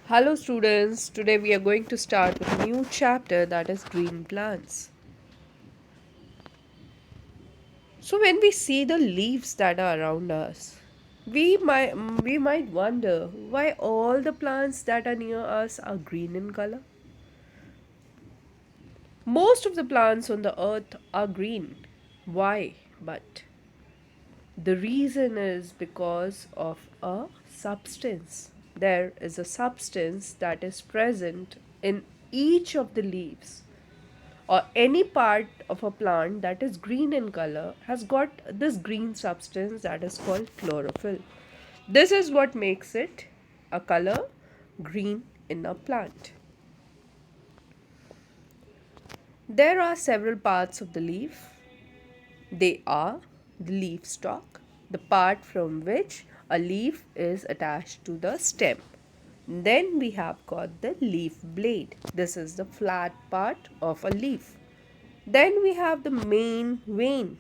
Hello students, today we are going to start with a new chapter that is green plants. So when we see the leaves that are around us, we might wonder why all the plants that are near us are green in color. Most of the plants on the earth are green. Why? But the reason is because of a substance. There is a substance that is present in each of the leaves or any part of a plant that is green in color has got this green substance that is called chlorophyll. This is what makes it a color green in a plant. There are several parts of the leaf. They are the leaf stalk, the part from which a leaf is attached to the stem. Then we have got the leaf blade. This is the flat part of a leaf. Then we have the main vein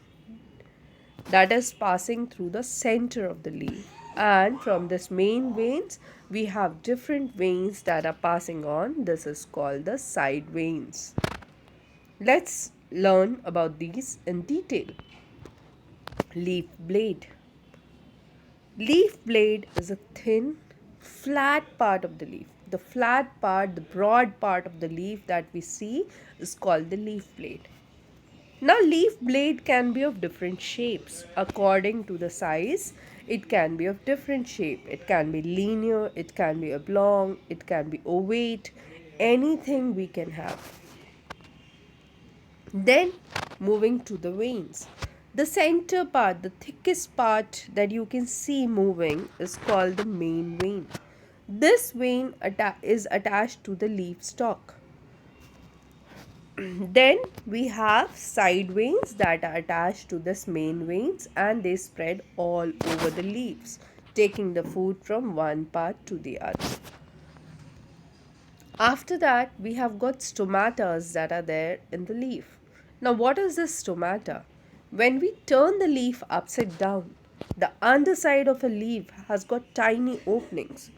that is passing through the center of the leaf. And from this main veins, we have different veins that are passing on. This is called the side veins. Let's learn about these in detail. Leaf blade. Leaf blade is a thin, flat part of the leaf. The flat part, the broad part of the leaf that we see is called the leaf blade. Now, leaf blade can be of different shapes according to the size. It can be of different shape. It can be linear, it can be oblong, it can be ovate, anything we can have. Then, moving to the veins. The center part, the thickest part that you can see moving, is called the main vein. This vein is attached to the leaf stalk. Then we have side veins that are attached to this main veins and they spread all over the leaves, taking the food from one part to the other. After that, we have got stomatas that are there in the leaf. Now, what is this stomata? When we turn the leaf upside down, the underside of a leaf has got tiny openings.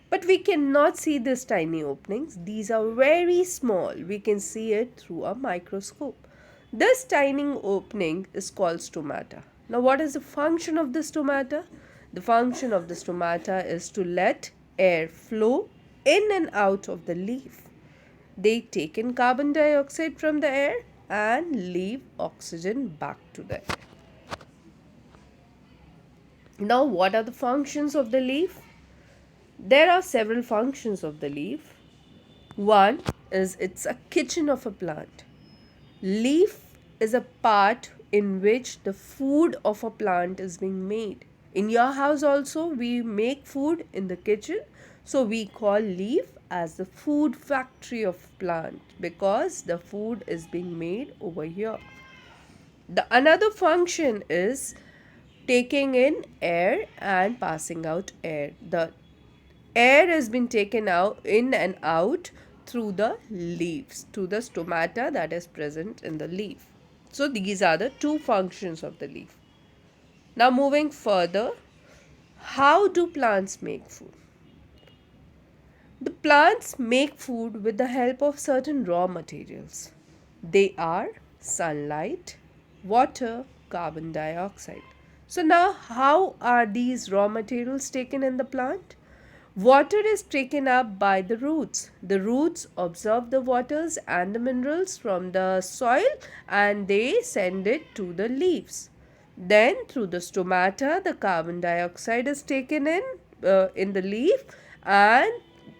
But we cannot see these tiny openings. These are very small. We can see it through a microscope. This tiny opening is called stomata. Now, what is the function of the stomata? The function of the stomata is to let air flow in and out of the leaf. They take in carbon dioxide from the air and leave oxygen back to the air. Now, what are the functions of the leaf? There are several functions of the leaf. One is it's a kitchen of a plant. Leaf is a part in which the food of a plant is being made. In your house also we make food in the kitchen, so we call leaf as the food factory of plant because the food is being made over here. The another function is taking in air and passing out air. The air has been taken out in and out through the leaves, to the stomata that is present in the leaf. So these are the two functions of the leaf. Now moving further, how do plants make food? The plants make food with the help of certain raw materials. They are sunlight, water, carbon dioxide. So now how are these raw materials taken in the plant? Water is taken up by the roots. The roots absorb the waters and the minerals from the soil and they send it to the leaves. Then through the stomata, the carbon dioxide is taken in the leaf, and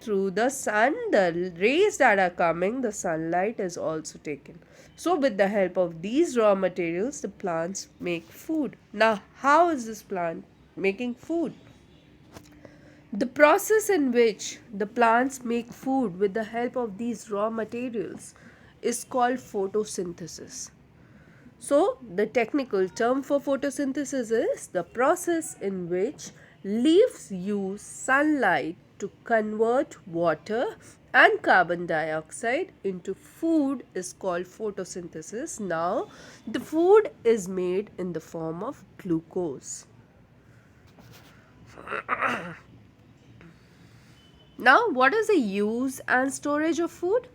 through the sun, the rays that are coming, the sunlight is also taken. So with the help of these raw materials, the plants make food. Now, how is this plant making food? The process in which the plants make food with the help of these raw materials is called photosynthesis. So, the technical term for photosynthesis is the process in which leaves use sunlight to convert water and carbon dioxide into food is called photosynthesis. Now, the food is made in the form of glucose. Now, what is the use and storage of food?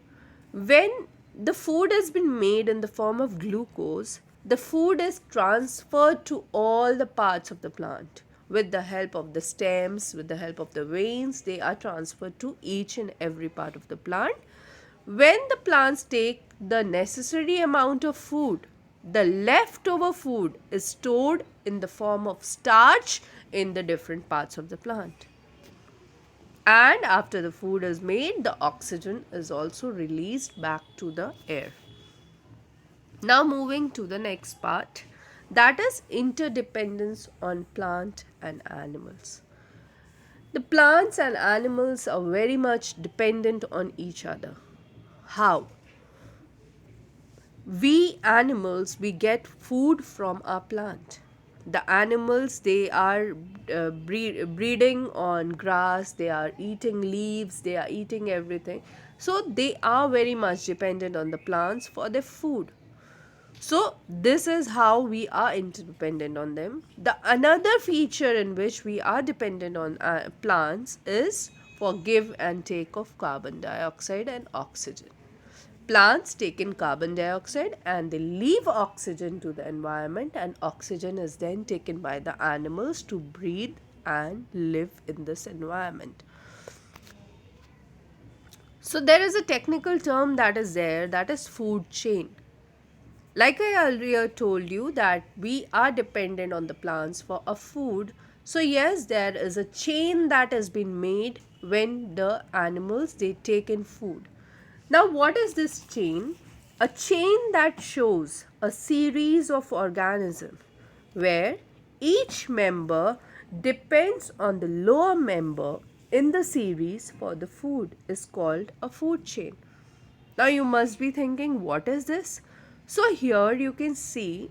When the food has been made in the form of glucose, the food is transferred to all the parts of the plant. With the help of the stems, with the help of the veins, they are transferred to each and every part of the plant. When the plants take the necessary amount of food, the leftover food is stored in the form of starch in the different parts of the plant. And after the food is made, the oxygen is also released back to the air. Now, moving to the next part, that is interdependence on plant and animals. The plants and animals are very much dependent on each other. How? We animals, we get food from our plant. The animals, they are breeding on grass, they are eating leaves, they are eating everything, so they are very much dependent on the plants for their food. So this is how we are interdependent on them. The another feature in which we are dependent on plants is for give and take of carbon dioxide and oxygen. Plants take in carbon dioxide and they leave oxygen to the environment, and oxygen is then taken by the animals to breathe and live in this environment. So there is a technical term that is there, that is food chain. Like I earlier told you that we are dependent on the plants for our food. So yes, there is a chain that has been made when the animals, they take in food. Now, what is this chain? A chain that shows a series of organisms where each member depends on the lower member in the series for the food is called a food chain. Now, you must be thinking, what is this? So, here you can see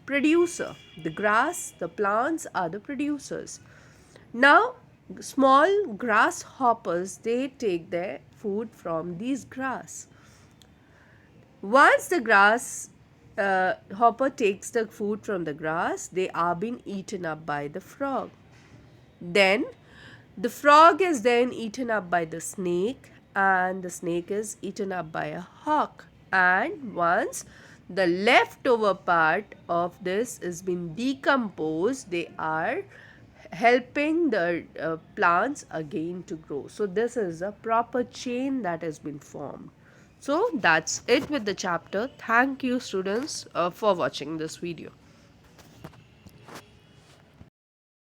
producer. The grass, the plants are the producers. Now, small grasshoppers, they take their food from these grass. Once the grass hopper takes the food from the grass, they are being eaten up by the frog. Then the frog is then eaten up by the snake, and the snake is eaten up by a hawk. And once the leftover part of this is been decomposed, they are helping the plants again to grow. So this is a proper chain that has been formed. So that's it with the chapter. Thank you, students, for watching this video.